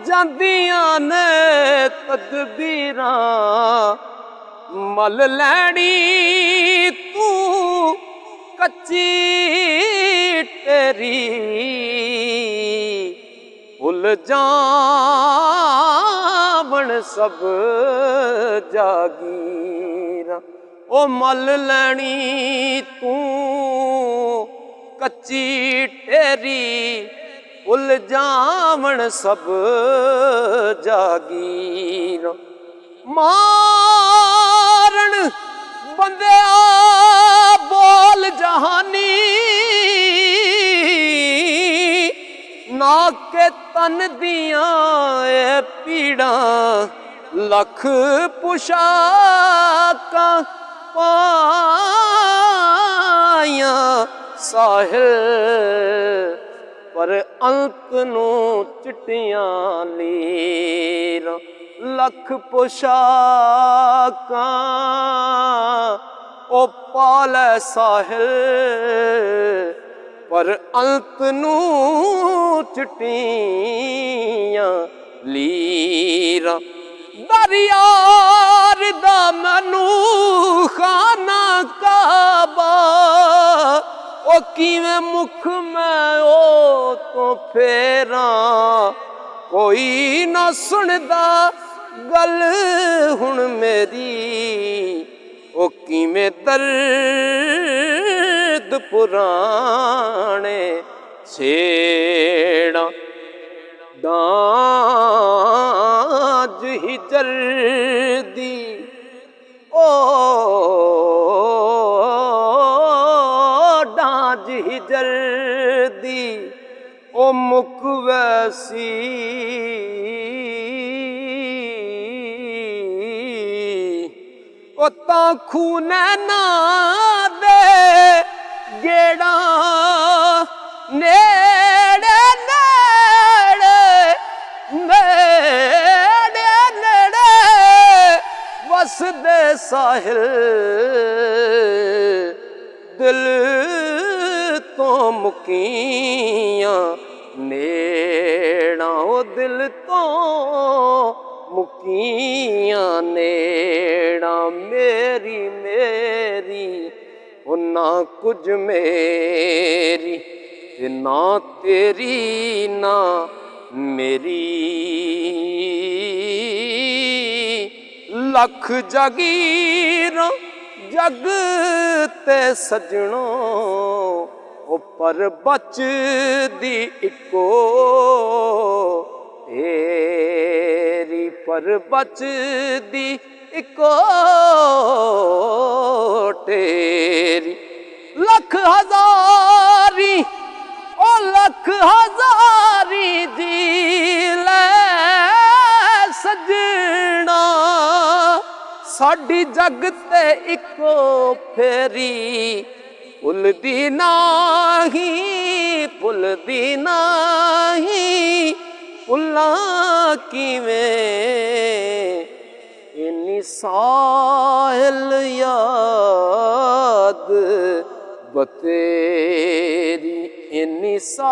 ਜਾਂਦੀਆਂ ਨੇ ਤਦਬੀਰਾਂ ਮਲ ਲੈਣੀ ਤੂੰ ਕੱਚੀ ਤੇਰੀ ਭੁੱਲ ਜਾਵਣ ਸਭ ਜਾਗੀਰਾਂ ओ मल लैनी तू कच्ची टेरी भुल जावण सब जागीर मारन बंदे बोल जहानी ना के तन दियां पीड़ा लख पुशाका पाया साहिल पर अंत नू चिट्टियां लीर लख पोशाका ओ पाले साहिल पर अंत नू चिट्टियां लीर दरियार दा मैनू खाना काबा ओ किवें मुख मैं ओ तो फेरा कोई ना सुनदा गल हुण मेरी ओ किवें दर्द पुराने छेड़ा डांज हिजर दी ओ डांज हिजर दी ओ मुक वैसी ओ तां खूने ना दे गेड़ा नेड़े नेड़े नेड़े वसदे साहिल दिल तो मुकियां नेड़ा ओ दिल तो मुकियां नेड़ा मेरी मेरी ओ ना कुछ मेरी ना तेरी ना मेरी लख जागीर जग ते सजणो ओ पर बचदी इको तेरी पर बचदी इको तेरी लख हजारी ओ लख हजारी जी ले सजना साडी जग ते इको फेरी भुलदी नाही भुलदी नाही भुला किवें इन्नी साहिल याद बतेरी इन्नी साहिल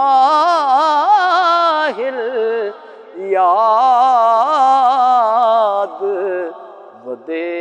याद बदे